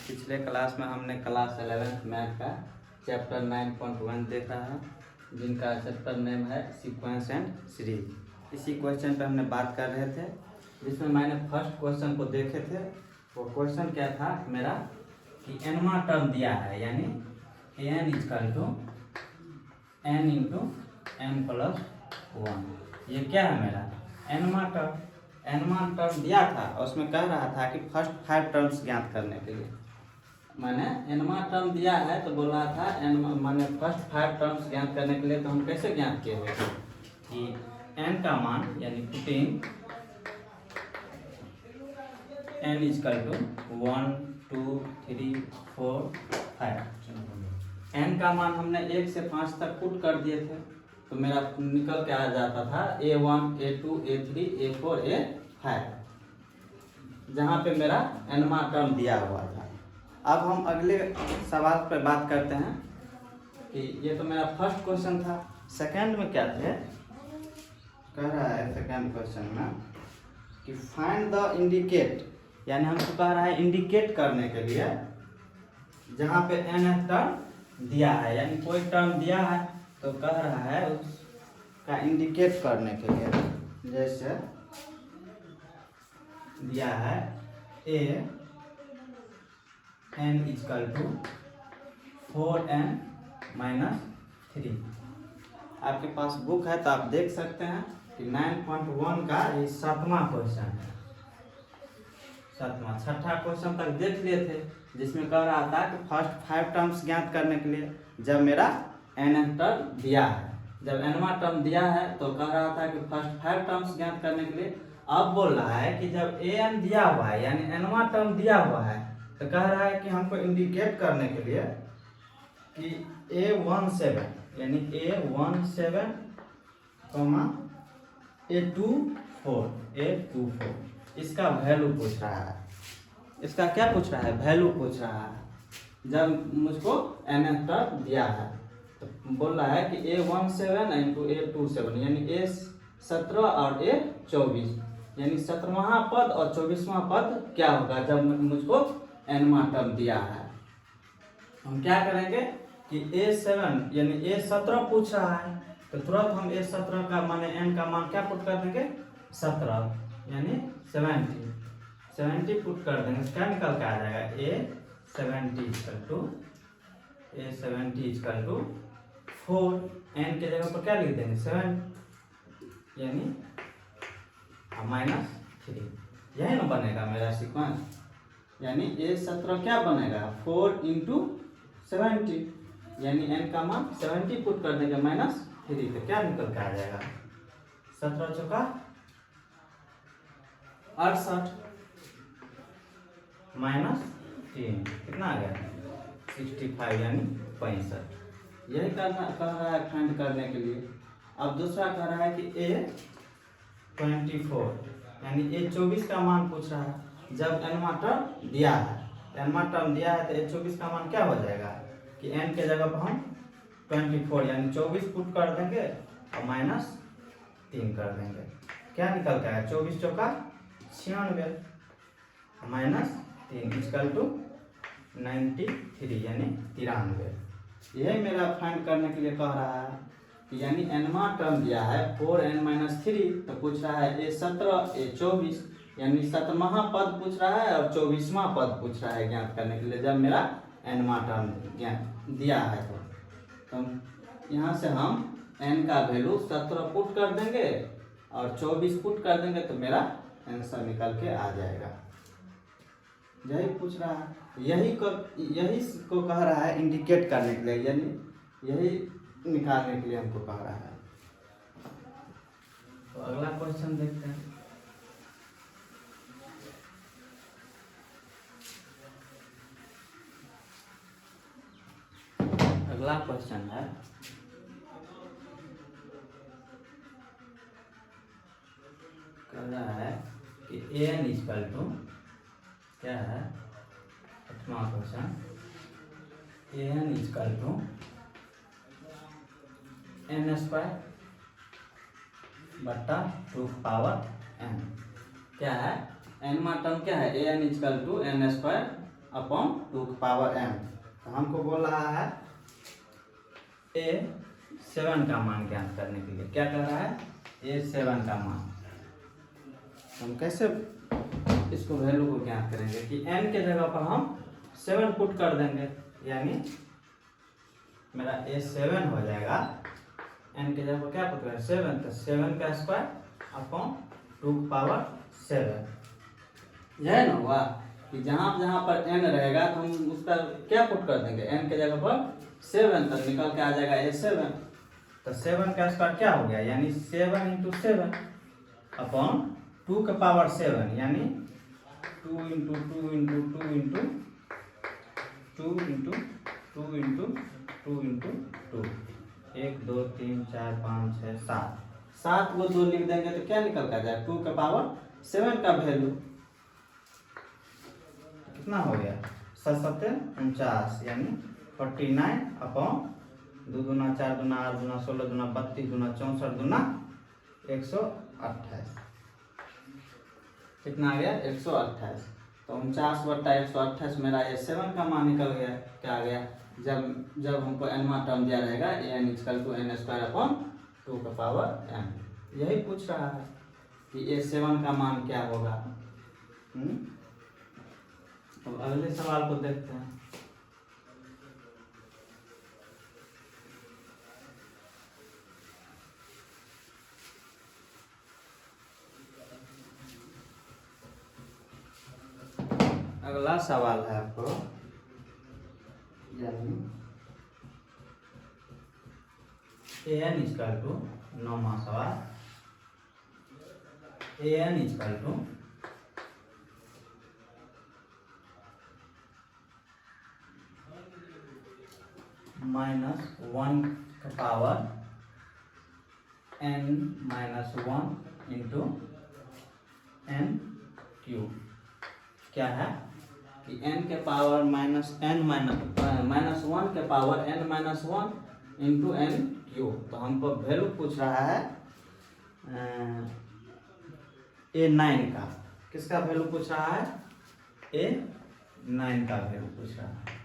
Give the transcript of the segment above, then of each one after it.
पिछले क्लास में हमने क्लास 11th मैथ का चैप्टर 9.1 देखा है, जिनका चैप्टर नेम है सीक्वेंस एंड सीरीज। इसी क्वेश्चन पे हमने बात कर रहे थे, जिसमें मैंने फर्स्ट क्वेश्चन को देखे थे। वो क्वेश्चन क्या था मेरा कि एनवा टर्म दिया है, यानी n equal to n into n plus 1। ये क्या है मेरा एनवा टर्म दिया था, और उसमें कह रहा था कि फर्स्ट 5 टर्म्स ज्ञात करने के लिए मैंने एनवा टर्म दिया है, तो बोल रहा था एन मैंने फर्स्ट 5 टर्म्स ज्ञात करने के लिए। तो हम कैसे ज्ञात किए हुए कि एन का मान यानी putting n equal to 1 2 3 4 5। N का मान हमने 1 से 5 तक पुट कर दिए थे, तो मेरा निकल के आ जाता था A1 A2 A3 A4 A5, जहाँ पे मेरा एनवा टर्म दिया हुआ था। अब हम अगले सवाल पर बात करते हैं कि ये तो मेरा फर्स्ट क्वेश्चन था। सेकंड में क्या थे, कह रहा है सेकंड क्वेश्चन में कि फाइंड द इंडिकेट, यानी हमको कह रहा है इंडिकेट करने के लिए जहाँ पे एन टर्म दिया है, यानी कोई टर्म दिया है तो कह रहा है उसका इंडिकेट करने के लिए। जैसे दिया है a n equal to 4n minus 3। आपके पास बुक है तो आप देख सकते हैं कि 9.1 का ये 7वां क्वेश्चन है। 6ठा क्वेश्चन तक देख लिए थे, जिसमें कह रहा था कि फर्स्ट 5 टर्म्स ज्ञात करने के लिए जब मेरा एन टर्म दिया है, जब एनवा टर्म दिया है तो कह रहा था कि फर्स्ट 5 टर्म्स ज्ञात करने के लिए। अब बोल रहा है कि जब ए एन दिया हुआ है यानी एनवा टर्म दिया हुआ है, तो कह रहा है कि हमको इंडिकेट करने के लिए कि A17 यानी A17 A24 इसका वैल्यू पूछ रहा है। इसका क्या पूछ रहा है, वैल्यू पूछ रहा है। जब मुझको एन टर्म दिया है तो बोल रहा है कि A17 इंटू A27 यानी A17 और A24, यानी 17वां पद और 24वां पद क्या होगा जब मुझको एनवा टर्म दिया है। हम क्या करेंगे कि A7 यानी A17 पूछ रहा है, तो तुरंत हम A17 का माने एन का मान क्या पुट कर देंगे 17 यानी 70 पुट कर देंगे। क्या निकल के आ जाएगा A70 इक्वल टू 4। एन के जगह पर क्या लिख देंगे 7 यानी -3। यही ना बनेगा मेरा सीक्वेंस, यानी A17 क्या बनेगा 4 इंटू 70, यानी n का मान 70 पुट कर देंगे -3, तो क्या निकल के आ जाएगा 17 चौका 68 -3 कितना आ गया 65 यानी 65। यही करना कह रहा है फाइंड करने के लिए। अब दूसरा कह रहा है कि A24 यानी A24 का मान पूछ रहा है। जब एनवा टर्म दिया है तो A24 का मान क्या हो जाएगा कि n के जगह पर हम 24 यानी 24 पुट कर देंगे और -3 कर देंगे। क्या निकल के आया 24 चौका 96 -3 इक्वल टू 93 यानी 93। यही मेरा फाइंड करने के लिए कह रहा है कि यानी एनवा टर्म दिया है 4n-3, तो पूछ रहा है A17 A24 यानी 17वां पद पूछ रहा है और 24वां पद पूछ रहा है ज्ञात करने के लिए जब मेरा एनवा टर्म ज्ञात दिया है। तो यहाँ से हम n का वैल्यू 17 पुट कर देंगे और 24 पुट कर देंगे, तो मेरा आंसर निकल के आ जाएगा। यही पूछ रहा है, यही को कह रहा है इंडिकेट करने के लिए, यानी यही निकालने के लिए हमको कह रहा है। तो अगला क्वेश्चन देखते हैं। अगला क्वेश्चन है कह रहा है कि an इक्वल टू क्या है 8वां question, an equal to n² बट्टा 2 पावर n। क्या है एनवा टर्म क्या है an equal to n² upon 2 की पावर m। तो हमको बोल रहा है A7 का मान ज्ञात करने के लिए। क्या कर रहा है? A7 का मान। हम कैसे इसको वैल्यू को ज्ञात करेंगे कि n के जगह पर हम 7 पुट कर देंगे, यानी मेरा A7 हो जाएगा, n के जगह पर क्या पुट करें? 7, तो 7 का स्क्वायर अपॉन 2 की पावर 7। यह ना हुआ कि जहाँ जहाँ पर n रहेगा तो हम उसका क्या पुट कर देंगे? n के जगह पर 7, तब निकल के आ जाएगा A7। तो 7 का स्क्वायर क्या हो गया? यानी 7 इंटू 7 अपॉन 2 के पावर 7, यानी 2 into 2 into 2 into 2 into 2 into 2 into 2, 1 2 3 4 5 6 7, 7 को 2 लिख देंगे तो क्या निकल कर जाएगा? 2 के पावर 7 का वैल्यू कितना हो गया? 7 7 49, यानी 49 अपॉन 2 दूना 4 दूना 8 दूना 16 दूना 32 दूना 64 दूना 128। कितना आ गया? 128। तो 49 बट्टा 128 मेरा A7 का मान निकल गया। क्या आ गया? जब हमको nवा टर्म दिया रहेगा n equal to n square upon 2 का पावर m। यही पूछ रहा है कि A7 का मान क्या होगा। अब अगले सवाल को देखते हैं। अगला सवाल है आपको, यानी an इक्वल टू 9वां सवाल, an इक्वल टू -1 का power n minus 1 into n cube. क्या है कि n के पावर माइनस 1 के power n minus 1 into n cube. तो हमको वैल्यू पूछ रहा है A9 का। किसका वैल्यू पूछ रहा है? A9 का वैल्यू पूछ रहा है,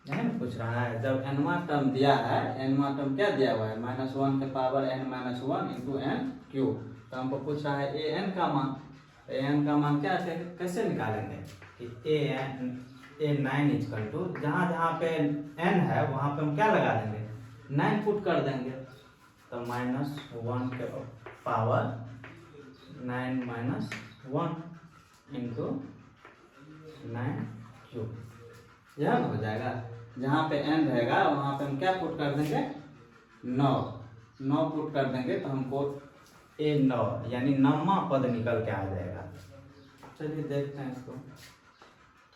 यही ना पूछ रहा है। जब nवा टर्म दिया है, nवा टर्म क्या दिया हुआ है? -1 के power n minus 1 into n cube. तो हमको पूछ रहा है an का मान। an का मान क्या है, कैसे निकालेंगे कि A9 इक्वल टू जहाँ जहाँ पे n है वहाँ पे हम क्या लगा देंगे? 9 पुट कर देंगे। तो -1 के पावर 9 माइनस 1 इंटू 9 क्यूब, यह हो जाएगा। जहाँ पे n रहेगा वहाँ पे हम क्या पुट कर देंगे? 9 पुट कर देंगे तो हमको A9 यानी 9वां पद निकल के आ जाएगा। चलिए देखते हैं इसको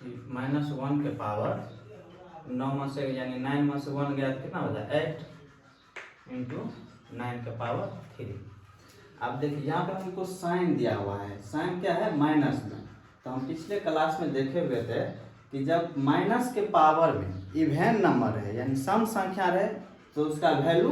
कि -1 के पावर 9 में से, यानी 9 में से 1 गया तो कितना हो जाए? 8 इंटू 9 के पावर 3। अब देखिए यहाँ पे हमको साइन दिया हुआ है। साइन क्या है? माइनस में। तो हम पिछले क्लास में देखे हुए थे कि जब माइनस के पावर में इवेन नंबर है, यानी सम संख्या रहे, तो उसका वैल्यू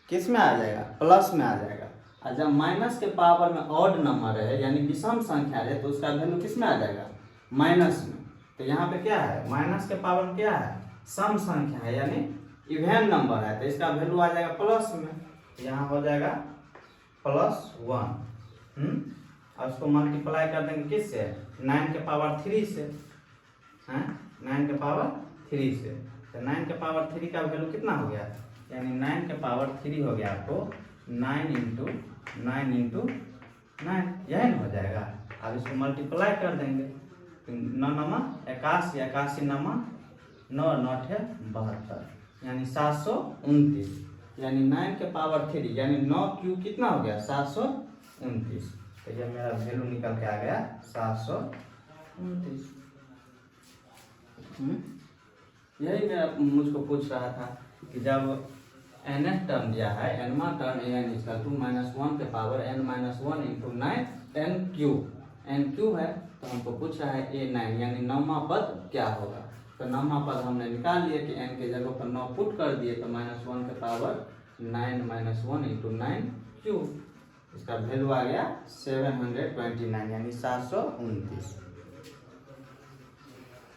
किस में आ जाएगा? प्लस में आ जाएगा। और जब माइनस के पावर में ऑड नंबर है, यानी विषम संख्या है, तो उसका वैल्यू किस में आ जाएगा? माइनस में। तो यहाँ पे क्या है? माइनस के पावर में क्या है? सम संख्या है, यानी इवेन नंबर है, तो इसका वैल्यू आ जाएगा प्लस में। यहाँ हो जाएगा +1। और उसको मल्टीप्लाई कर देंगे किससे? 9 के पावर 3 से। 9 के पावर 3 से। तो 9 के पावर 3 का वैल्यू कितना हो गया? यानी 9 के पावर 3 हो गया आपको 9 इंटू 9 इंटू 9, यही ना हो जाएगा। अब इसको मल्टीप्लाई कर देंगे तो 9 9 81, 81 9 9 9 72, यानी 729। यानी 9 के पावर 3 यानी 9 क्यूब कितना हो गया? 729। तो ये मेरा वैल्यू निकल के आ गया 729। यही मेरा मुझको पूछ रहा था कि जब nth टर्म दिया है, nवा टर्म an इक्वल टू -1 के power n minus 1 into 9 n cube है, तो हमको पूछ रहा है A9 यानी 9वां पद क्या होगा। तो 9वां पद हमने निकाल लिया कि n के जगह पर 9 पुट कर दिए, तो -1 के पावर 9 माइनस 1 इंटू 9 क्यूब। इसका वैल्यू आ गया 729, यानी 729।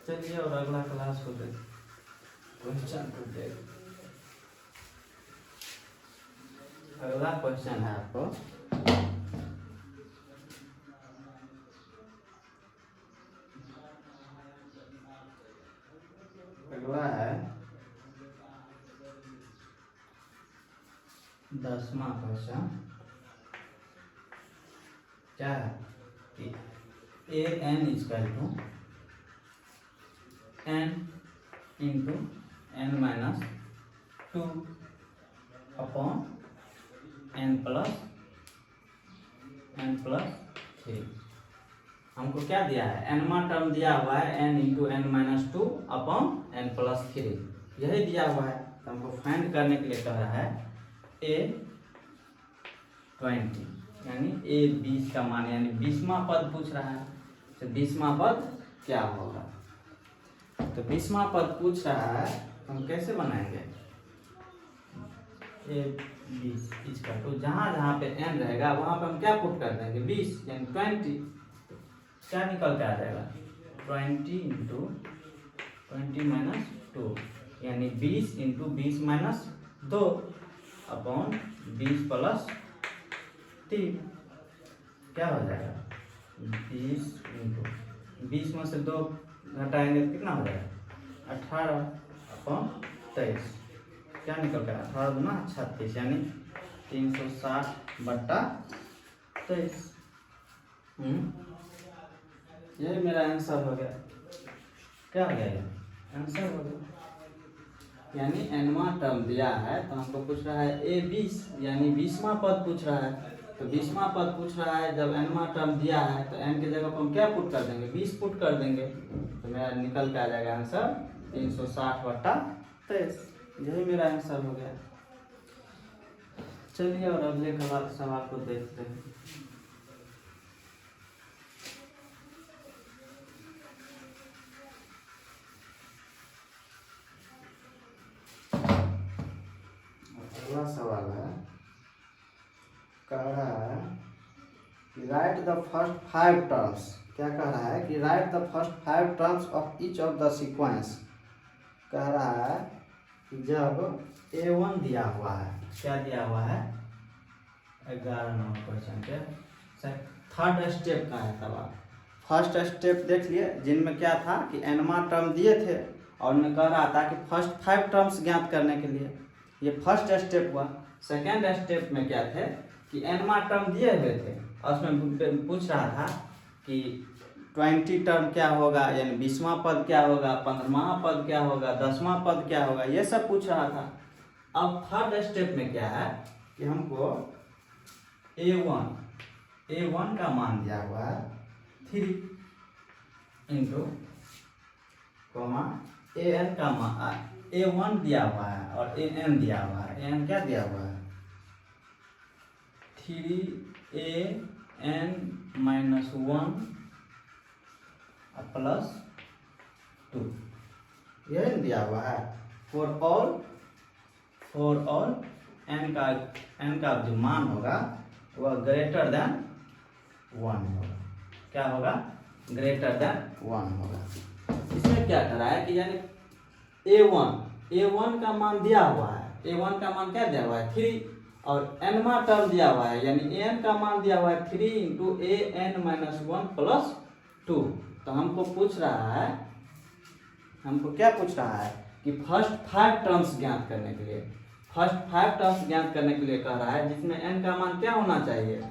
चलिए और अगला क्लास को देख क्वेश्चन को देख। अगला क्वेश्चन है आपको अगला है 10वां क्वेश्चन। क्या है कि a n equal to n into n minus 2 upon n plus 3। हमको क्या दिया है, एनवा टर्म दिया हुआ है n into n minus 2 upon n plus 3, यही दिया हुआ है। तो हमको फाइंड करने के लिए कह रहा है ए 20 यानी ए 20 का मान, यानी 20वां पद पूछ रहा है। तो 20वां पद क्या होगा, तो 20वां पद पूछ रहा है, हम कैसे बनाएंगे ए 20 इसका, तो जहाँ जहाँ पे एन रहेगा वहाँ पे हम क्या पुट कर देंगे 20 यानी 20, क्या निकल के आ जाएगा 20 इंटू 20 माइनस 2 यानी 20 इंटू 20 माइनस 2 अपॉन 20 प्लस 3, क्या हो जाएगा 20 इंटू 20 में से 2 घटाएंगे तो कितना हो जाएगा 18 अपॉन 23, क्या निकल कर 18 दूना 36 यानी 360/23। ये मेरा आंसर हो गया। क्या हो गया ये आंसर हो गया, यानी एनवा टर्म दिया है तो हमको पूछ रहा है ए 20 यानी 20वां पद पूछ रहा है। तो 20वां पद पूछ रहा है, जब एनवा टर्म दिया है तो एन की जगह पर हम क्या पुट कर देंगे 20 पुट कर देंगे, तो मेरा निकल के आ जाएगा आंसर 360/23, यही मेरा आंसर हो गया। चलिए और अगले सवाल को देखते हैं। अगला सवाल है, कह रहा है कि राइट द फर्स्ट 5 टर्म्स। क्या कह रहा है कि right the first 5 terms of each of the sequence. कह रहा है कि जब A1 दिया हुआ है, क्या दिया हुआ है 11 नंबर क्वेश्चन के थर्ड स्टेप का है सवाल। फर्स्ट स्टेप देख लिए, जिनमें क्या था कि एनवा टर्म दिए थे और उन्हें कह रहा था कि फर्स्ट 5 टर्म्स ज्ञात करने के लिए, ये फर्स्ट स्टेप हुआ। सेकेंड स्टेप में क्या थे कि एनवा टर्म दिए हुए थे और उसमें पूछ रहा था कि 20 टर्म क्या होगा, यानी 20वां पद क्या होगा, 15वां पद क्या होगा, 10वां पद क्या होगा, ये सब पूछ रहा था। अब थर्ड स्टेप में क्या है कि हमको A1 का मान दिया हुआ है 3 इंटू कॉमा AN का मान A1 दिया हुआ है और AN दिया हुआ है। AN क्या दिया हुआ है 3AN माइनस 1 प्लस 2, यही दिया हुआ है। फॉर ऑल n का जो मान होगा वह ग्रेटर देन 1 होगा। क्या होगा ग्रेटर देन 1 होगा। इसमें क्या कर रहा है कि यानी A1 का मान दिया हुआ है, A1 का मान क्या दिया हुआ है 3 और nवा टर्म दिया हुआ है, यानी an का मान दिया हुआ है 3 इंटू AN माइनस 1 प्लस 2। तो हमको पूछ रहा है, हमको क्या पूछ रहा है कि फर्स्ट 5 टर्म्स ज्ञात करने के लिए, फर्स्ट 5 टर्म्स ज्ञात करने के लिए कह रहा है जिसमें n का मान क्या होना चाहिए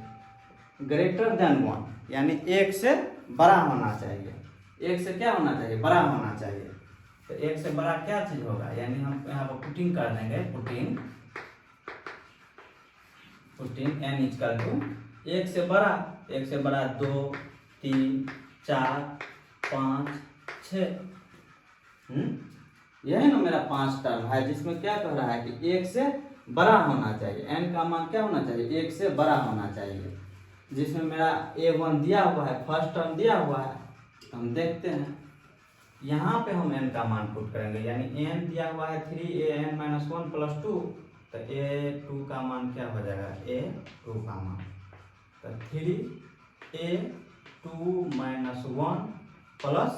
ग्रेटर देन 1, यानी 1 से बड़ा होना चाहिए। 1 से क्या होना चाहिए बड़ा होना चाहिए। तो 1 से बड़ा क्या चीज होगा, यानी हम यहाँ पर पुटिंग कर देंगे, पुटिंग n इक्वल टू 1 से बड़ा 2 3 4 5 6। यही ना मेरा 5 टर्म है जिसमें क्या कह रहा है कि 1 से बड़ा होना चाहिए, n का मान क्या होना चाहिए 1 से बड़ा होना चाहिए। जिसमें मेरा A1 दिया हुआ है, फर्स्ट टर्म दिया हुआ है, तो हम देखते हैं यहाँ पे हम n का मान पुट करेंगे, यानी n दिया हुआ है 3AN माइनस 1 प्लस 2, तो A2 का मान क्या हो जाएगा A2 का मान, तो 3A2 माइनस 1 प्लस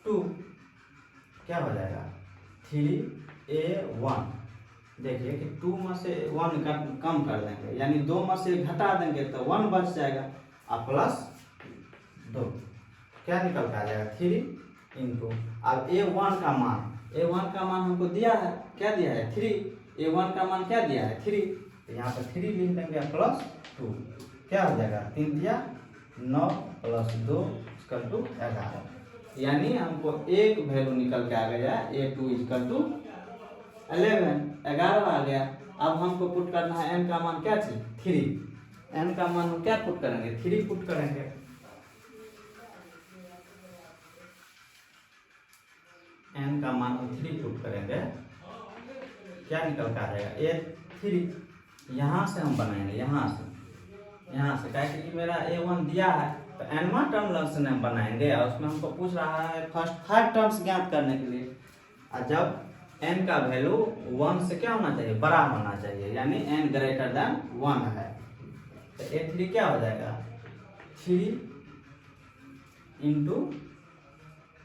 2 क्या हो जाएगा 3A1। देखिए कि 2 में से 1 कम कर देंगे, यानी 2 में से घटा देंगे तो 1 बच जाएगा और प्लस 2 क्या निकल के आ जाएगा 3 इंटू। अब A1 का मान हमको दिया है, क्या दिया है 3। A1 का मान क्या दिया है 3, तो यहाँ पर 3 लिख देंगे प्लस 2 क्या हो जाएगा 3 दिया 9 प्लस 2 इक्वल टू 11। यानी हमको एक वैल्यू निकल के आ गया A2 इक्वल टू 11 आ गया। अब हमको पुट करना है n का मान क्या चाहिए 3। n का मान हम क्या पुट करेंगे 3 पुट करेंगे। n का मान हम 3 पुट करेंगे, क्या निकल कर आ जाएगा A3। यहाँ से हम बनाएंगे, यहाँ से क्या कि मेरा A1 दिया है तो nवां टर्म से हम बनाएंगे और उसमें हमको पूछ रहा है फर्स्ट 5 टर्म्स ज्ञात करने के लिए। और जब n का वैल्यू 1 से क्या होना चाहिए बड़ा होना चाहिए, यानी n ग्रेटर देन 1 है, तो A3 क्या हो जाएगा 3 इंटू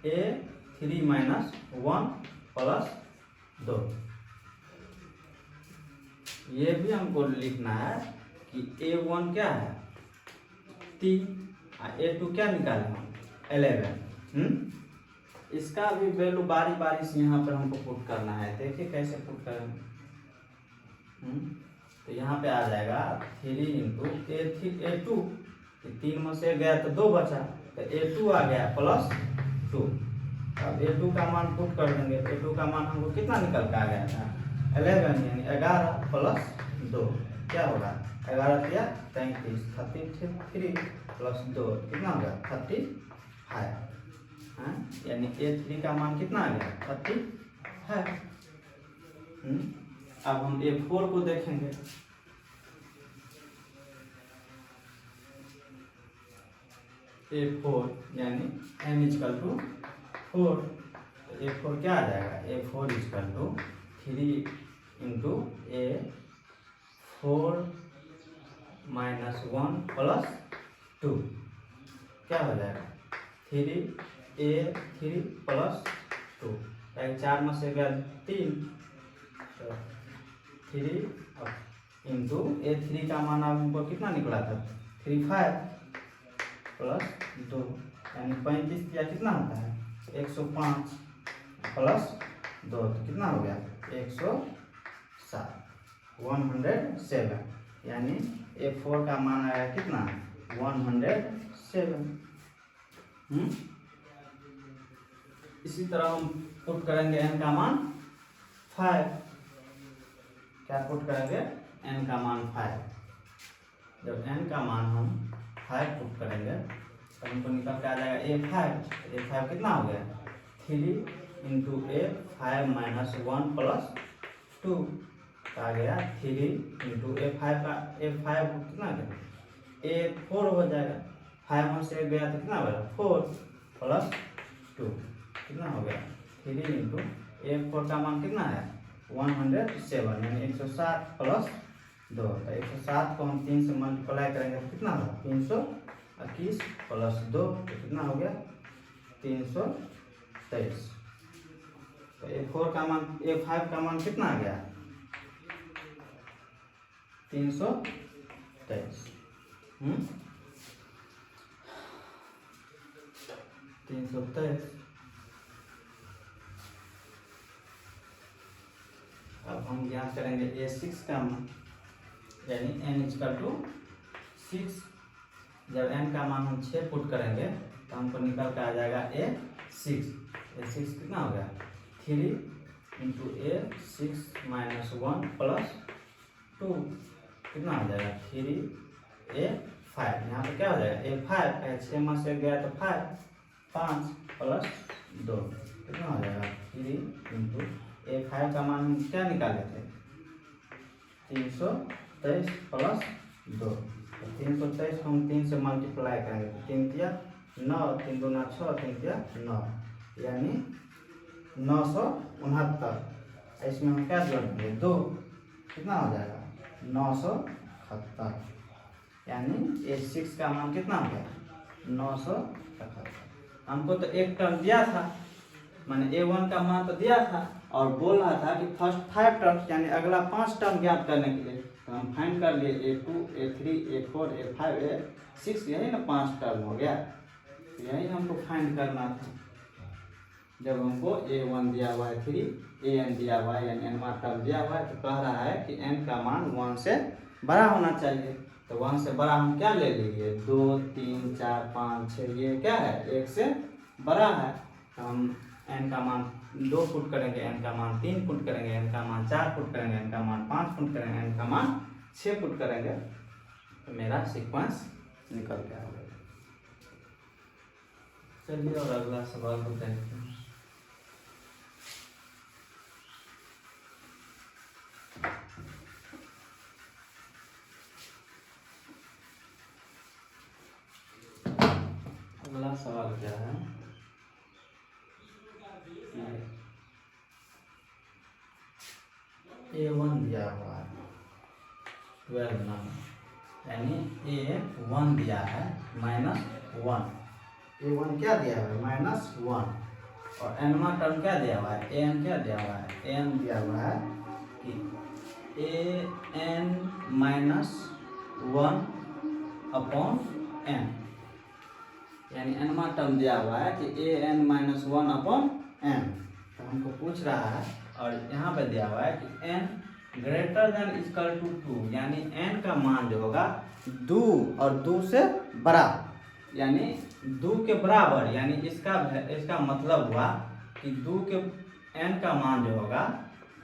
A3 माइनस 1 प्लस 2। ये भी हमको लिखना है कि A1 क्या है 3 और A2 क्या निकाले हम 11। इसका भी वैल्यू बारी बारी से यहाँ पर हमको पुट करना है। देखिए कैसे पुट करेंगे। तो यहाँ पे आ जाएगा 3 इंटू A2, 3 में से गया तो 2 बचा तो A2 आ गया प्लस 2। अब A2 का मान पुट कर देंगे। A2 का मान हमको कितना निकल के आ गया था 11, यानी 11 प्लस 2 क्या होगा 11 या 33, 33 प्लस 2 कितना होगा 35। यानी A3 का मान कितना आ गया 35। अब हम A4 को देखेंगे। A4 यानी n इक्वल टू 4, A4 क्या आ जाएगा A4 equal to 3 into A4 minus 1 plus 2 क्या हो जाएगा 3A3 प्लस 2। 4 में से गया 3 तो 3 इंटू A3 का मान हमको कितना निकला था 35 प्लस 2, यानी 35 या कितना होता है 105 प्लस 2 तो कितना हो गया 107, 107। यानी A4 का मान आया कितना 107। इसी तरह हम पुट करेंगे n का मान 5। क्या पुट करेंगे n का मान 5। जब n का मान हम 5 पुट करेंगे तो हमको निकल के आ जाएगा A5 कितना हो गया 3 इंटू A5 माइनस 1 प्लस 2 आ गया 3 इंटू A5 का A5 कितना गया A4 हो जाएगा। 5 में से गया तो कितना होगा 4 प्लस 2 कितना हो गया 3 इंटू A4 का मान कितना है 107, यानी 107 प्लस 2। तो 107 को हम 3 से मल्टीप्लाई करेंगे तो कितना होगा 321 प्लस 2 तो कितना हो गया 323। तो A4 का मान A5 का मान कितना आ गया 323। 323। अब हम ज्ञात करेंगे A6 का मान, यानी n इक्वल टू 6। जब n का मान हम 6 पुट करेंगे तो हमको निकल कर आ जाएगा A6 कितना हो गया 3 इंटू A6 माइनस 1 प्लस 2 कितना हो जाएगा 3A5। यहाँ पे क्या हो जाएगा A5 6 में से गया तो 5 प्लस 2 कितना हो जाएगा 3 इंटू A5 का मान हम क्या निकाले थे 323 प्लस 2। तो 323 को हम 3 से मल्टीप्लाई करेंगे तो 3 तिया 9, 3 दूना 6, 3 तिया 9, यानी 969। इसमें हम क्या जोड़ देंगे 2 कितना हो जाएगा 971, यानी A6 का मान कितना हो गया 971। हमको तो एक टर्म दिया था मैंने A1 का मान तो दिया था और बोल रहा था कि फर्स्ट 5 टर्म्स यानी अगला 5 टर्म ज्ञात करने के लिए तो हम फाइंड कर लिए A2 A3 A4 A5 A6, यही ना 5 टर्म हो गया, यही हमको फाइंड करना था। जब हमको A1 दिया हुआ है 3, An दिया हुआ है यानी n टर्म दिया हुआ है, तो कह रहा है कि n का मान 1 से बड़ा होना चाहिए। तो 1 से बड़ा हम क्या ले लीजिए, 2 3 4 5 6, ये क्या है 1 से बड़ा है। तो हम n का मान 2 पुट करेंगे, n का मान 3 पुट करेंगे, n का मान 4 पुट करेंगे, n का मान 5 पुट करेंगे, n का मान 6 पुट करेंगे, तो मेरा सीक्वेंस निकल गया होगा। चलिए और अगला सवाल को देखते हैं। अगला सवाल क्या है, A1 दिया हुआ है 12 नंबर, यानी A1 दिया है -1, A1 क्या दिया हुआ है -1, और n टर्म क्या दिया हुआ है, An क्या दिया हुआ है, An दिया हुआ है कि An -1 अपॉन n, यानी n टर्म दिया हुआ है कि An -1 अपॉन n। तो हमको पूछ रहा है और यहाँ पे दिया हुआ है कि n greater than equal to 2, यानी n का मान जो होगा 2 और 2 से बड़ा, यानी 2 के बराबर, यानी इसका मतलब हुआ कि 2 के n का मान जो होगा,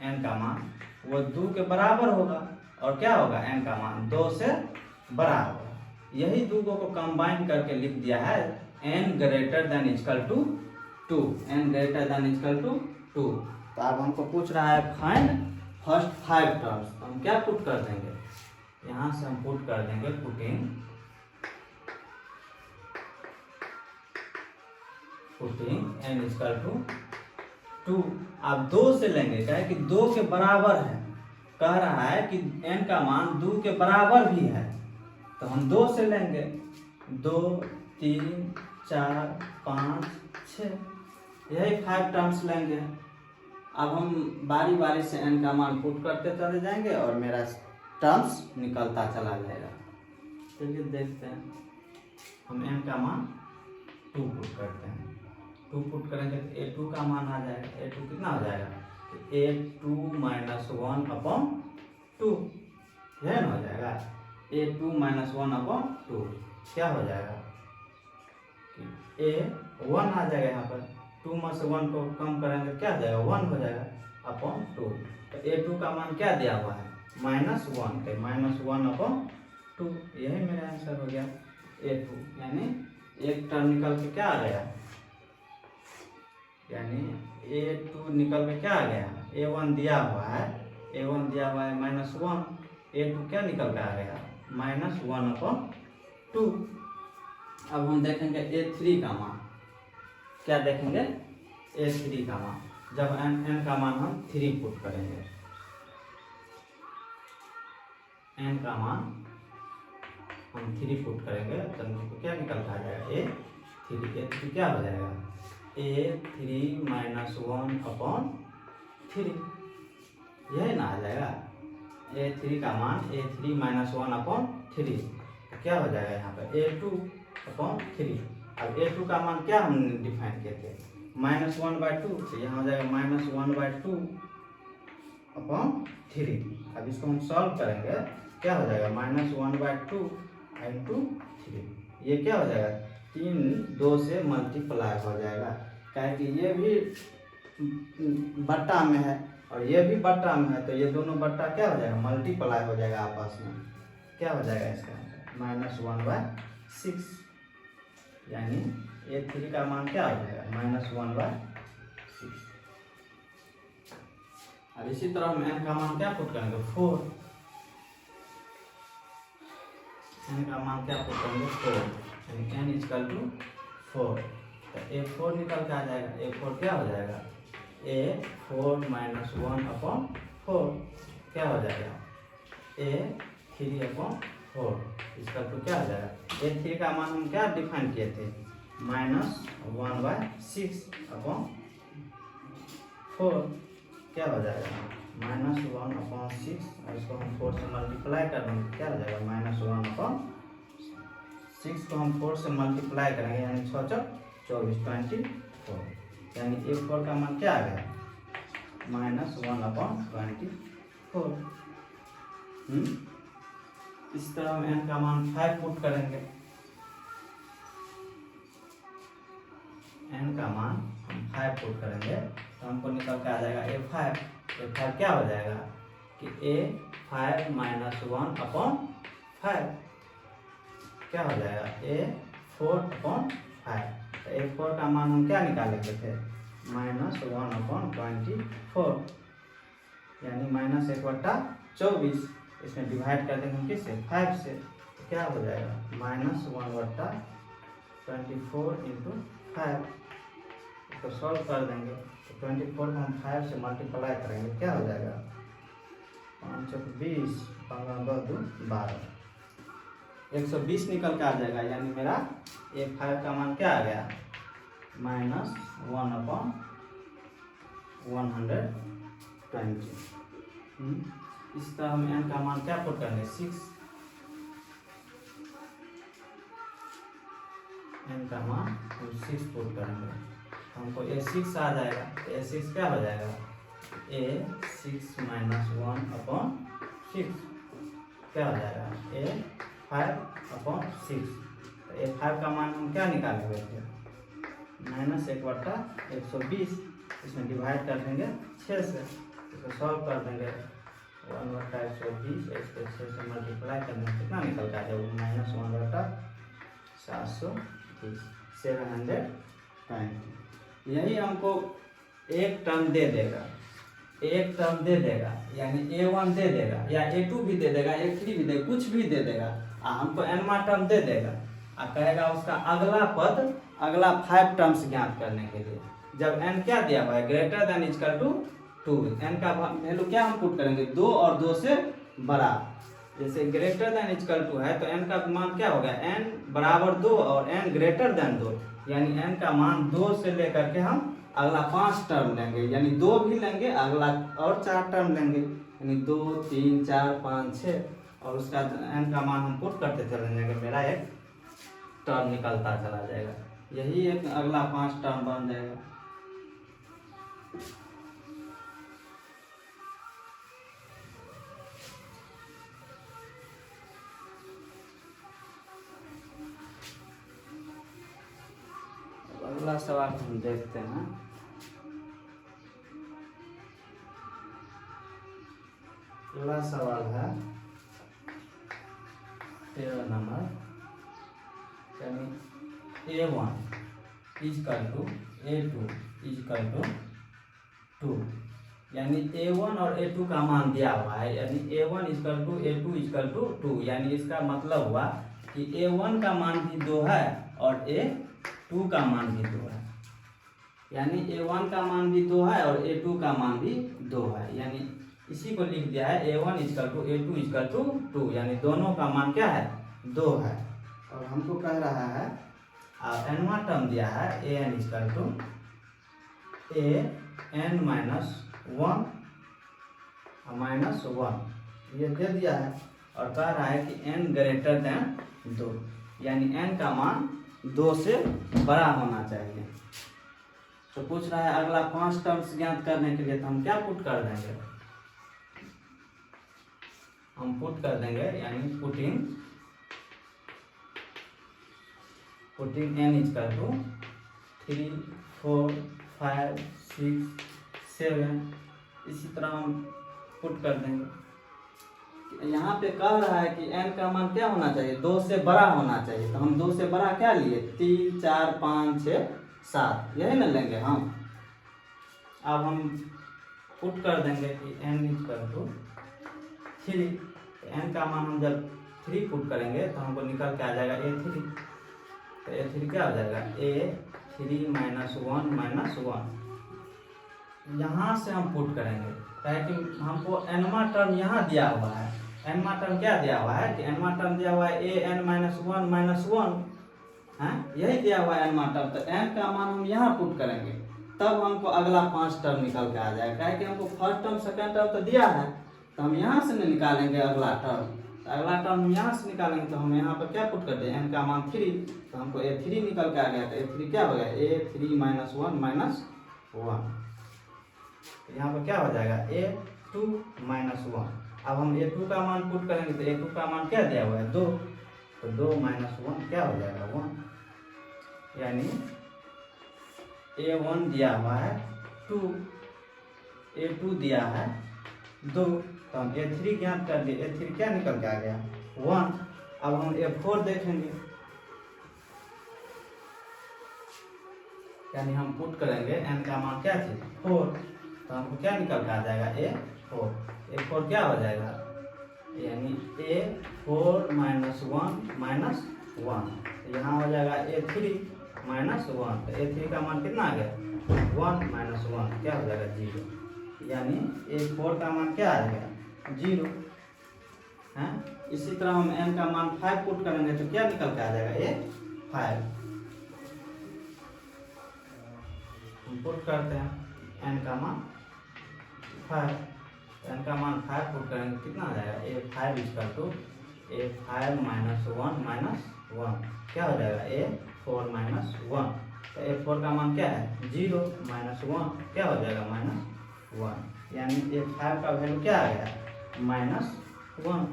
n का मान वो 2 के बराबर होगा, और क्या होगा n का मान 2 से बड़ा होगा। यही दो को कंबाइन करके लिख दिया है n greater than equal to 2, n greater than equal to 2। तो अब हमको पूछ रहा है फाइंड फर्स्ट 5 टर्म्स, तो हम क्या पुट कर देंगे, यहाँ से हम पुट कर देंगे पुटिंग n इक्वल टू 2। आप 2 से लेंगे, क्या है कि 2 के बराबर है, कह रहा है कि n का मान 2 के बराबर भी है, तो हम 2 से लेंगे, 2 3 4 5 6, यही 5 टर्म्स लेंगे। अब हम बारी बारी से n का मान पुट करते चले जाएंगे और मेरा टर्म्स निकलता चला जाएगा। चलिए देखते हैं, हम n का मान 2 पुट करते हैं, 2 पुट करेंगे तो A2 का मान आ जाएगा, A2 कितना हो जाएगा, A2 -1 अपॉन 2, यह ना हो जाएगा, A2 -1 अपॉन 2 क्या हो जाएगा, A1 आ जाएगा, यहाँ पर 2 में से 1 को कम करेंगे क्या हो जाएगा, 1 हो जाएगा अपॉन 2। तो A2 का मान क्या दिया हुआ है -1, तो -1 अपॉन 2, यही मेरा आंसर हो गया A2, यानी एक टर्म निकल के क्या आ गया, यानी A2 निकल के क्या आ गया, A1 दिया हुआ है, A1 दिया हुआ है -1, A2 क्या निकल के आ गया -1 अपॉन 2। अब हम देखेंगे A3 का मान, क्या देखेंगे A3 का मान, जब n का मान हम 3 पुट करेंगे, n का मान हम 3 पुट करेंगे तो हमको क्या निकल के आ जाएगा A3 क्या हो जाएगा, A3 -1 अपॉन 3, यही ना आ जाएगा, A3 का मान A3 -1 अपॉन 3, क्या हो जाएगा यहाँ पर A2 अपॉन 3। अब A2 का मान क्या हमने डिफाइन किए थे -1/2, तो यहाँ हो जाएगा -1/2 अपॉन 3। अब इसको हम सॉल्व करेंगे, क्या हो जाएगा -1/2 इंटू 3, ये क्या हो जाएगा 3 2 से मल्टीप्लाई हो जाएगा, क्या कि ये भी बट्टा में है और ये भी बट्टा में है, तो ये दोनों बट्टा क्या हो जाएगा मल्टीप्लाई हो जाएगा आपस में, क्या हो जाएगा इसका -1/6, यानी A3 का मान क्या हो जाएगा -1/6। अब इसी तरह हम n का मान क्या पुट करेंगे 4, n का मान क्या पुट करेंगे 4, यानी n इक्वल टू 4, तो A4 निकल के आ जाएगा, A4 क्या हो जाएगा A4 -1 अपॉन 4, क्या हो जाएगा A3 अपॉन 4, इसका तो क्या हो जाएगा, A3 का मान हम क्या डिफाइन किए थे -1/6 अपॉन 4 क्या हो जाएगा -1/6 और इसको हम 4 से मल्टीप्लाई कर देंगे, क्या हो जाएगा -1/6 को हम 4 से मल्टीप्लाई करेंगे यानी 6 चौक 24 24, यानी A4 का मान क्या आ गया -1/24। इस तरह हम n का मान 5 पुट करेंगे, n का मान हम 5 पुट करेंगे तो हमको निकल के आ जाएगा A5 क्या हो जाएगा कि A5 -1/5 क्या हो जाएगा A4/5। तो A4 का मान हम क्या निकालेंगे थे -1/24, यानी -1/24। इसमें डिवाइड कर देंगे हम किससे 5 से, तो क्या हो जाएगा -1/24 × 5। इसको सॉल्व कर देंगे तो 24 को हम 5 से मल्टीप्लाई करेंगे, क्या हो जाएगा 5 चौक 20, 15 2 12, 120 निकल के आ जाएगा। यानी मेरा A5 का मान क्या आ गया -1/120। इस तरह हम n का मान क्या पुट करेंगे 6, n का मान हम 6 पुट करेंगे, हमको A6 आ जाएगा। तो A6 क्या हो जाएगा A6 -1/6 क्या हो जाएगा A5/6। तो A5 का मान हम क्या निकालेंगे थे -1/120। इसमें डिवाइड कर देंगे 6 से, इसको सॉल्व कर देंगे 1/120, इसको 6 से मल्टीप्लाई कर देंगे, कितना निकल के आ जाएगा -1/720, 720। यही हमको एक टर्म दे देगा, यानी A1 दे देगा या A2 भी दे देगा, A3 भी दे, कुछ भी दे देगा, हमको nवां टर्म दे देगा और कहेगा उसका अगला पद, अगला 5 टर्म्स ज्ञात करने के लिए। जब n क्या दिया हुआ है greater than equal to 2, n का वैल्यू क्या हम पुट करेंगे 2 और 2 से बड़ा। जैसे ग्रेटर देन इक्वल टू है तो n का मान क्या होगा n बराबर 2 और n ग्रेटर देन 2, यानी n का मान 2 से लेकर के हम अगला 5 टर्म लेंगे, यानी 2 भी लेंगे, अगला और 4 टर्म लेंगे, यानी 2 3 4 5 6, और उसका n का मान हम पुट करते चले जाएंगे, मेरा एक टर्म निकलता चला जाएगा। यही एक अगला 5 टर्म बन जाएगा। अगला सवाल हम देखते हैं। अगला सवाल है 13 नंबर, यानी A1 = A2 = 2, यानी A1 और A2 का मान दिया हुआ है, यानी A1 = A2 = 2, यानी इसका मतलब हुआ कि A1 का मान भी 2 है और A2 का मान भी 2 है, यानी A1 का मान भी 2 है और A2 का मान भी 2 है, यानी इसी को लिख दिया है A1 = A2 = 2, यानी दोनों का मान क्या है 2 है। और हमको कह रहा है nवां टर्म दिया है an = -1, ये दे दिया है, और कह रहा है कि n ग्रेटर देन 2, यानी n का मान 2 से बड़ा होना चाहिए। तो पूछ रहा है अगला 5 टर्म्स ज्ञात करने के लिए, तो हम क्या पुट कर देंगे, हम पुट कर देंगे, यानी पुटिंग n = 3 4 5 6 7, इसी तरह हम पुट कर देंगे। यहाँ पे कह रहा है कि n का मान क्या होना चाहिए 2 से बड़ा होना चाहिए, तो हम 2 से बड़ा क्या लिए 3 4 5 6 7, यही ना लेंगे हम। अब हम पुट कर देंगे कि n = 3, n का मान हम जब 3 पुट करेंगे तो हमको निकल के आ जाएगा A3, तो A3 क्या हो जाएगा A3 -1 -1। यहाँ से हम पुट करेंगे, ताकि हमको nवां टर्म यहाँ दिया हुआ है, nवां टर्म क्या दिया हुआ है कि nवां टर्म दिया हुआ है an -1 -1 है, यही दिया हुआ है nवां टर्म, तो n का मान हम यहाँ पुट करेंगे तब हमको अगला 5 टर्म निकल के आ जाएगा। क्या है कि हमको फर्स्ट टर्म सेकंड टर्म तो दिया है, तो हम यहाँ से नहीं निकालेंगे अगला टर्म। तो अगला टर्म हम यहाँ से निकालेंगे, तो हम यहाँ पर क्या पुट करते हैं, n का मान 3, तो हमको a3 निकल के आ गया। तो a3 क्या हो गया, a3 माइनस 1 माइनस 1। तो यहाँ पर क्या हो जाएगा, a2 माइनस 1। अब हम a2 का मान पुट करेंगे, तो a2 का मान क्या दिया हुआ है, 2, तो 2 माइनस 1 क्या हो जाएगा, 1। यानी a1 दिया हुआ है 2, a2 दिया है 2, तो हम a3 ज्ञात कर दिए। a3 क्या निकल के आ गया, 1। अब हम a4 देखेंगे, यानी हम पुट करेंगे n का मान क्या थी, 4, तो हमको क्या निकल के आ जाएगा, a4 क्या हो जाएगा, यानी a4 माइनस 1 माइनस 1, यहाँ हो जाएगा a3 माइनस 1। तो a3 का मान कितना आ गया, 1 माइनस 1 क्या हो जाएगा, 0। यानी a4 का मान क्या आ जाएगा, 0 है। इसी तरह हम n का मान 5 पुट करेंगे, तो क्या निकल के आ जाएगा, a5। हम पुट करते हैं n का मान 5, n का मान 5 पुट करेंगे, कितना आ जाएगा, a5 equal to a5 minus 1 minus 1 क्या हो जाएगा, a4 माइनस 1। तो a4 का मान क्या है, 0 माइनस 1 क्या हो जाएगा, माइनस 1। यानी a5 का वैल्यू क्या आ गया, माइनस 1।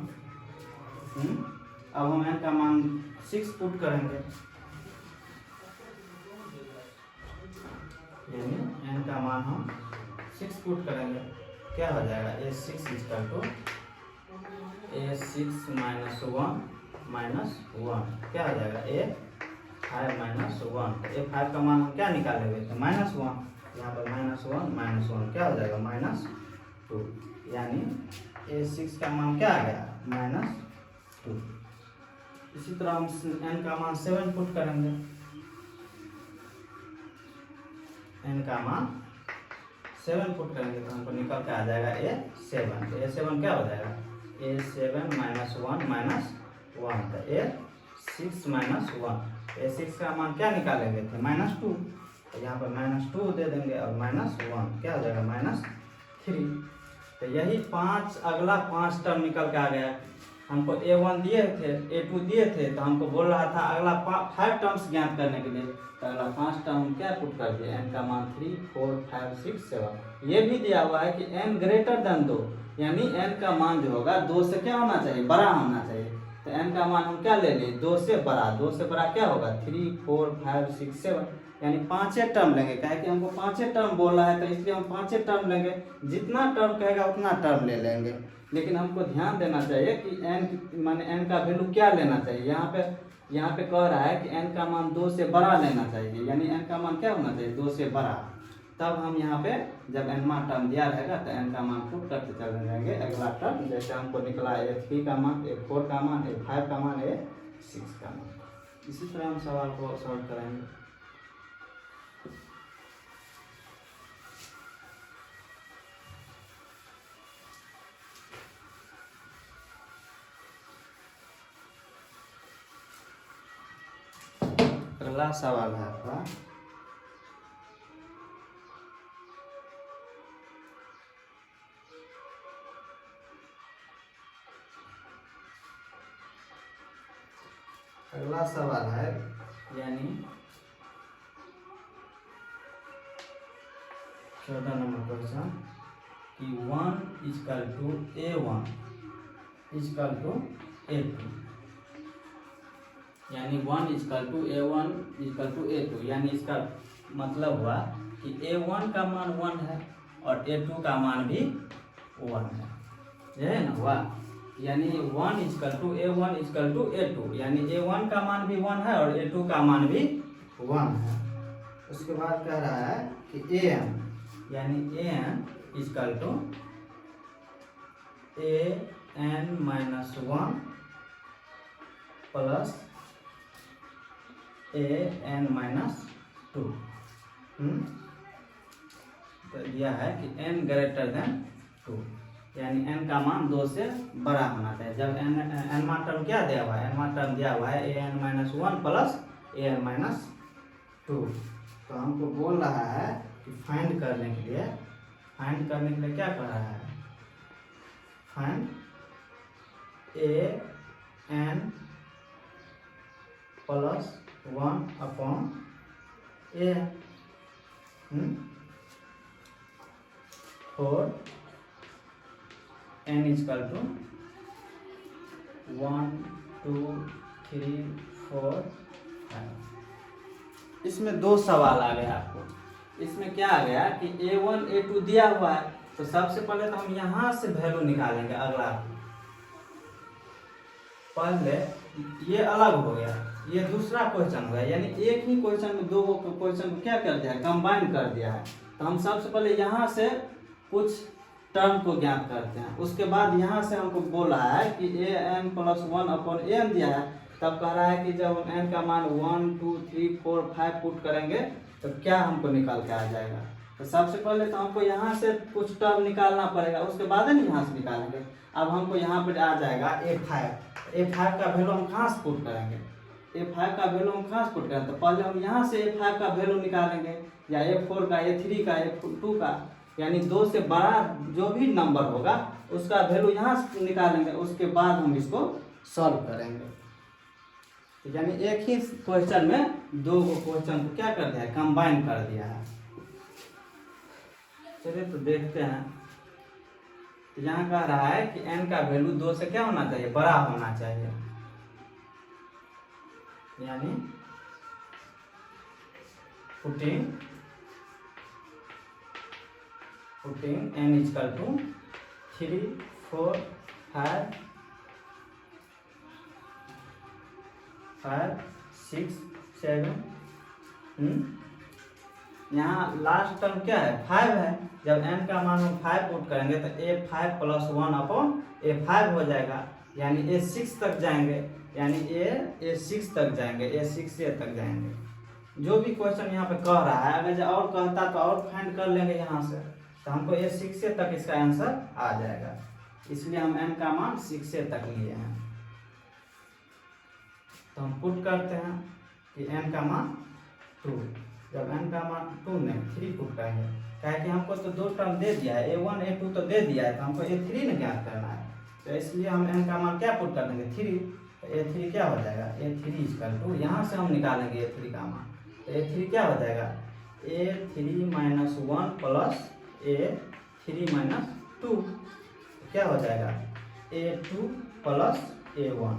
अब हम n का मान 6 पुट करेंगे, यानी n का मान हम 6 पुट करेंगे, क्या हो जाएगा, a6 equal to a6 minus 1 minus 1 क्या हो जाएगा, a5 माइनस 1। तो a5 का मान हम क्या निकालेंगे, तो माइनस 1, यहाँ पर माइनस 1 क्या हो जाएगा, माइनस 2। यानी a6 का मान क्या आ गया, माइनस 2। इसी तरह हम n का मान 7 पुट करेंगे, n का मान 7 पुट करेंगे, तो हमको निकल के आ जाएगा a7। तो a7 क्या हो जाएगा, a7 माइनस 1 माइनस 1, तो a6 माइनस 1। a6 का मान क्या निकालेंगे थे, माइनस 2, तो यहाँ पर माइनस 2 दे देंगे, और माइनस 1 क्या हो जाएगा, माइनस 3। तो यही अगला 5 टर्म निकल के आ गया। हमको a1 दिए थे, a2 दिए थे, तो हमको बोल रहा था अगला 5 टर्म्स ज्ञात करने के लिए। तो अगला 5 टर्म हम क्या पुट कर दिए, n का मान 3 4 5 6 7। ये भी दिया हुआ है कि n ग्रेटर देन 2, यानी n का मान जो होगा 2 से क्या होना चाहिए, बड़ा होना चाहिए। तो n का मान हम क्या ले लें, 2 से बड़ा। 2 से बड़ा क्या होगा, 3 4 5 6 7, यानी 5 टर्म लेंगे। क्या है कि हमको 5 टर्म बोला है, तो इसलिए हम 5 टर्म लेंगे। जितना टर्म कहेगा उतना टर्म ले लेंगे, लेकिन हमको ध्यान देना चाहिए कि n माने n का वैल्यू क्या लेना चाहिए। यहाँ पे कह रहा है कि n का मान 2 से बड़ा लेना चाहिए, यानी n का मान क्या होना चाहिए, 2 से बड़ा। तब हम यहाँ पे जब nवां टर्म दिया रहेगा तो n का मान पुट करते चले जाएंगे। अगला टर्म जैसे हमको निकला a3 का मान, a4 का मान, a5 का मान, a6 का मान। इसी तरह हम सवाल को सॉल्व करेंगे। अगला सवाल है आपका, अगला सवाल है यानी 14 नंबर क्वेश्चन कि 1 equal to a1 equal to a2, यानी 1 equal to a1 equal to a2, यानी इसका मतलब हुआ कि a1 का मान 1 है और a2 का मान भी 1 है, यह है ना हुआ। यानी 1 equal to a1 equal to a2, यानी a1 का मान भी 1 है और a2 का मान भी 1 है। उसके बाद कह रहा है कि an, यानी an equal to an minus 1 plus an minus 2। तो दिया है कि n ग्रेटर देन 2, यानी n का मान 2 से बड़ा होना चाहिए। जब n टर्म क्या दिया हुआ है, n टर्म दिया हुआ है an minus 1 plus an minus 2। तो हमको बोल रहा है कि कि फाइंड करने के लिए क्या कर रहा है, find a n plus 1 upon a for n equal to 1 2 3 4 5। इसमें दो सवाल आ गया आपको। इसमें क्या आ गया कि A1 A2 दिया हुआ है, तो सबसे पहले तो हम यहाँ से वैल्यू निकालेंगे। अगला पहले ये अलग हो गया, ये दूसरा क्वेश्चन हो गया, यानी एक ही क्वेश्चन में दो क्वेश्चन को क्या कर दिया है, कंबाइन कर दिया है। तो हम सबसे पहले यहाँ से कुछ टर्म को ज्ञात करते हैं, उसके बाद यहाँ से हमको बोला है कि an प्लस 1 अपॉन an दिया है। तब कह रहा है कि जब हम n का मान 1 2 3 4 5 पुट करेंगे तो क्या हमको निकाल के आ जाएगा। तो सबसे पहले तो हमको यहाँ से कुछ टर्म निकालना पड़ेगा, उसके बाद ही यहाँ से निकालेंगे। अब हमको यहाँ पर आ जाएगा a5 का वैल्यू हम कहाँ से पुट करेंगे, a5 का वैल्यू हम कहाँ से पुट करेंगे। तो पहले हम यहाँ से a5 का वैल्यू निकालेंगे, या a4 का, a3 का, a2 का, यानी 2 से बड़ा जो भी नंबर होगा उसका वैल्यू यहाँ से निकालेंगे। उसके बाद हम इसको सॉल्व करेंगे। तो यानी एक ही क्वेश्चन में दो क्वेश्चन को क्या कर दिया है, कंबाइन कर दिया है। चलिए तो देखते हैं। तो यहाँ कह रहा है कि n का वैल्यू 2 से क्या होना चाहिए, बड़ा होना चाहिए। यानी पुटिंग n इजकल टू 3 4 5 6 7। यहाँ लास्ट टर्म क्या है, 5 है। जब n का मान हम 5 पुट करेंगे तो a5 प्लस 1 अपॉन a5 हो जाएगा, यानी a6 तक जाएंगे, यानी a6 तक जाएंगे, a6 से तक जाएंगे। जो भी क्वेश्चन यहाँ पे कह रहा है, अगर और कहता तो और फाइंड कर लेंगे यहाँ से, तो हमको a6 से तक इसका आंसर आ जाएगा। इसलिए हम n का मान 6 से तक लिए हैं। तो हम पुट करते हैं कि n का मान 2। जब n का मान 2 नहीं 3 पुट करेंगे, क्या कि हमको तो दो टर्म दे दिया है, a1 a2 तो दे दिया है, तो हमको a3 न ज्ञात करना है। तो इसलिए हम n का मान क्या पुट कर देंगे, 3। तो a3 क्या हो जाएगा, a3 इजकल टू, यहाँ से हम निकालेंगे a3 का मान। तो a3 क्या हो जाएगा, a3 minus 1 plus a3 minus 2 क्या हो जाएगा, a2 plus a1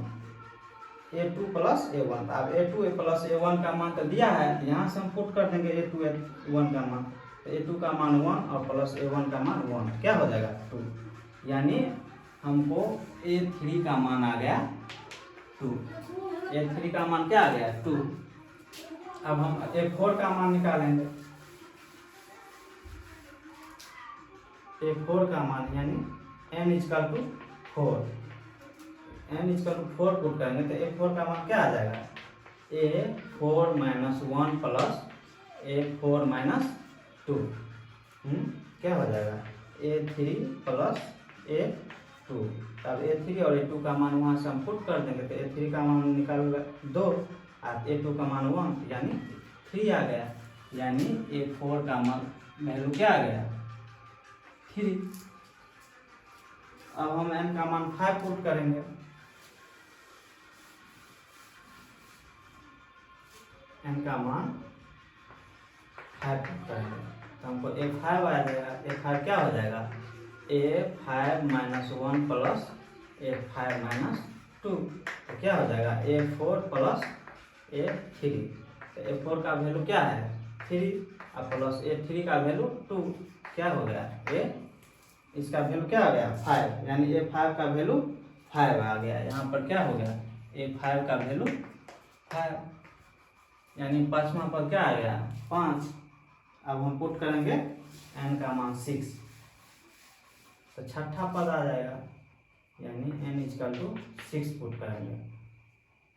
plus a1। अब a2 प्लस a1 का मान तो दिया है, यहाँ से हम पुट कर देंगे a2 a1 का मान। तो a2 का मान 1 और प्लस a1 का मान 1 क्या हो जाएगा 2। यानी हमको a3 का मान आ गया 2। a3 का मान क्या आ गया 2। अब हम a4 का मान निकालेंगे। a4 का मान यानी n equal to 4, n equal to 4 पुट करेंगे तो a4 का मान क्या आ जाएगा, a4 minus 1 plus a4 minus 2 क्या हो जाएगा, a3 प्लस a2। तब a3 और a2 का मान वहाँ से हम पुट कर देंगे, तो a3 का मान निकाल 2 और a2 का मान 1, यानी 3 आ गया। यानी a4 का मान वैल्यू क्या आ गया 3। अब हम n का मान 5 पुट करेंगे। n का मान 5 पुट करेंगे तो हमको a5 आ जाएगा। a5 क्या हो जाएगा, a5 minus 1 plus a5 minus 2। तो क्या हो जाएगा a4 प्लस a3। तो a4 का वैल्यू क्या है 3 और प्लस a3 का वैल्यू 2 क्या हो गया इसका वैल्यू क्या आ गया 5। यानी a5 का वैल्यू 5 आ गया। यहाँ पर क्या हो गया a5 का वैल्यू 5, यानी पांचवा पद क्या आ गया 5। अब हम पुट करेंगे n का मान 6, तो छठा पद आ जाएगा, यानी n इजकल टू 6 पुट करेंगे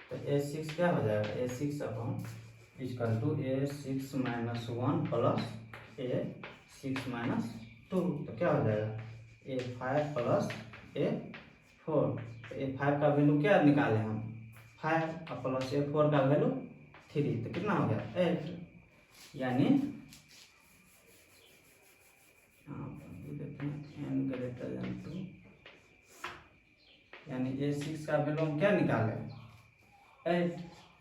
तो a6 क्या हो जाएगा, a6 upon equal to a6 minus 1 plus a6 minus 2। तो क्या हो जाएगा a5 प्लस a4। तो a5 का वैल्यू क्या निकाले हम 5 और प्लस a4 का वैल्यू 3, तो कितना हो गया 8। यानी ग्रेटर देन 2, यानी A6 का वैल्यू हम क्या निकालें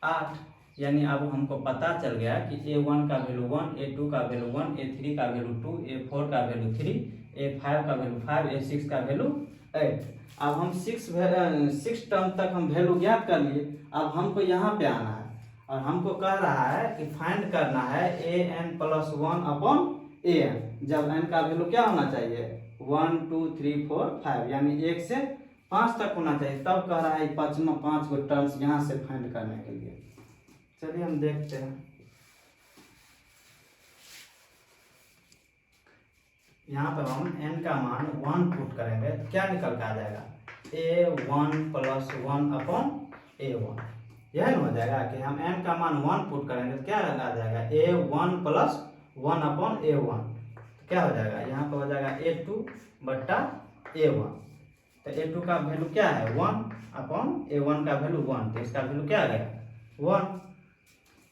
8। यानी अब हमको पता चल गया कि A1 का वैल्यू 1, A2 का वैल्यू 1, A3 का वैल्यू 2, A4 का वैल्यू 3, A5 का वैल्यू 5, A6 का वैल्यू 8। अब हम 6 टर्म तक हम वैल्यू ज्ञात कर लिए। अब हमको यहाँ पे आना है और हमको कह रहा है कि फाइंड करना है an+1 अपॉन an, जब n का वैल्यू क्या होना चाहिए 1 2 3 4 5, यानी 1 से 5 तक होना चाहिए। तब कह रहा है 5 गो टर्म्स यहाँ से फाइंड करने के लिए। चलिए हम देखते हैं। यहाँ पर हम n का मान 1 पुट करेंगे तो क्या निकल के आ जाएगा a1+1 अपॉन a1। यह हो जाएगा कि हम n का मान 1 पुट करेंगे तो क्या आ जाएगा a1+1 अपॉन a1। तो क्या हो जाएगा यहाँ पर हो जाएगा a2/a1। तो a2 का वैल्यू क्या है 1 अपॉन a1 का वैल्यू 1, तो इसका वैल्यू क्या आ गया 1।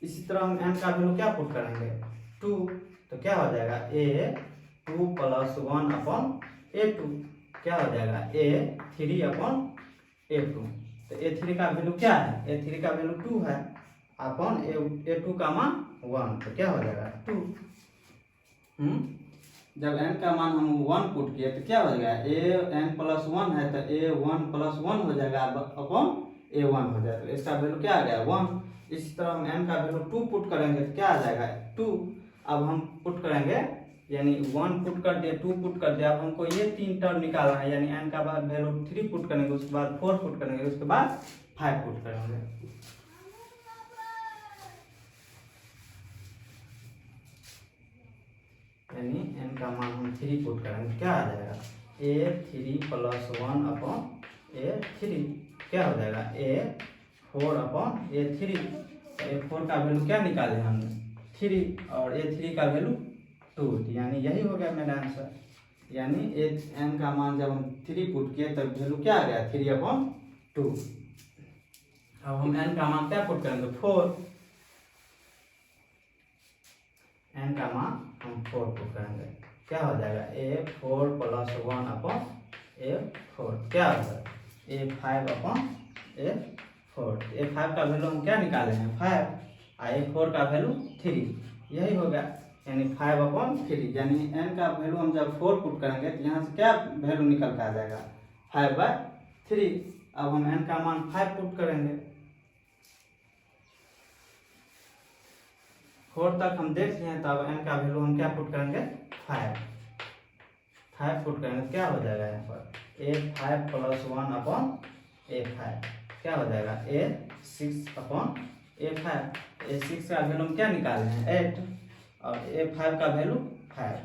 इसी तरह हम n का वैल्यू क्या पुट करेंगे 2, तो क्या हो जाएगा a2+1 अपॉन a2, क्या हो जाएगा a3 अपॉन a2। तो a3 का वैल्यू क्या है a3 का वैल्यू 2 है अपॉन a2 का मान 1, तो क्या हो जाएगा 2। जब n का मान हम 1 पुट किए तो क्या हो जाएगा an+1 है तो a1+1 हो जाएगा अपॉन a1 हो जाएगा, तो इसका वैल्यू क्या आ गया 1। इसी तरह हम n का वैल्यू 2 पुट करेंगे तो क्या आ जाएगा 2। अब हम पुट करेंगे यानी 1 पुट कर दिए 2 पुट कर दिया। अब हमको ये 3 टर्म निकालना है, यानी n का बाद वैल्यू 3 पुट करेंगे, उसके बाद 4 पुट करेंगे, उसके बाद 5 पुट करेंगे। यानी n का मान हम 3 पुट करेंगे क्या आ जाएगा a3+1 अपॉन a3, क्या हो जाएगा a4 अपॉन a3। तो a4 का वैल्यू क्या निकाले हमने 3 और a3 का वैल्यू 2, यानी यही हो गया मेरा आंसर। यानी n का मान जब हम 3 पुट किए तब वैल्यू क्या आ गया 3/2। अब हम n का मान क्या पुट करेंगे 4, n का मान हम 4 पुट करेंगे, क्या हो जाएगा a4+1 अपॉन a4, क्या होगा a5 अपॉन a4। a5 का वैल्यू हम क्या निकाले हैं 5 और a4 का वैल्यू 3, यही हो गया यानी 5/3। यानी n का वैल्यू हम जब 4 पुट करेंगे तो यहाँ से क्या वैल्यू निकल के आ जाएगा 5/3। अब हम n का मान 5 पुट करेंगे, 4 तक हम देख लिए हैं, तो अब n का वैल्यू हम क्या पुट करेंगे 5 पुट करेंगे तो क्या हो जाएगा यहाँ पर a5+1 अपॉन a5, क्या हो जाएगा a6 अपॉन a5। a6 का वैल्यू हम क्या निकाले हैं 8 और a5 का वैल्यू 5।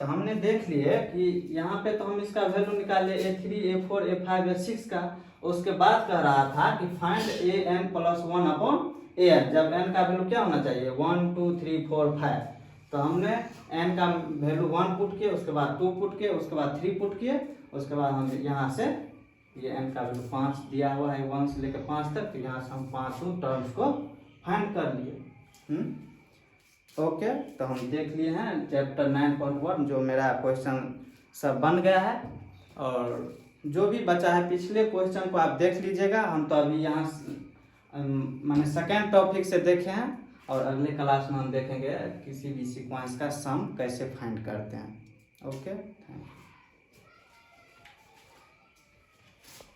तो हमने देख लिए कि यहाँ पे तो हम इसका वैल्यू निकाले a3 a4 a5 a6 का। उसके बाद कह रहा था कि फाइंड an+1 अपॉन an, जब n का वैल्यू क्या होना चाहिए 1 2 3 4 5। तो हमने n का वैल्यू 1 पुट किए, उसके बाद 2 पुट किए, उसके बाद 3 पुट किए, उसके बाद हम यहाँ से ये n का वैल्यू 5 दिया हुआ है 1 से लेकर 5 तक, तो यहाँ से हम 5 टर्म्स को फाइंड कर लिए। ओके, तो हम देख लिए हैं चैप्टर 9.1 जो मेरा क्वेश्चन सब बन गया है। और जो भी बचा है पिछले क्वेश्चन को आप देख लीजिएगा। हम तो अभी यहाँ मैंने सेकेंड टॉपिक से देखे हैं और अगले क्लास में हम देखेंगे किसी भी सीक्वेंस का सम कैसे फाइंड करते हैं। Okay, thank you.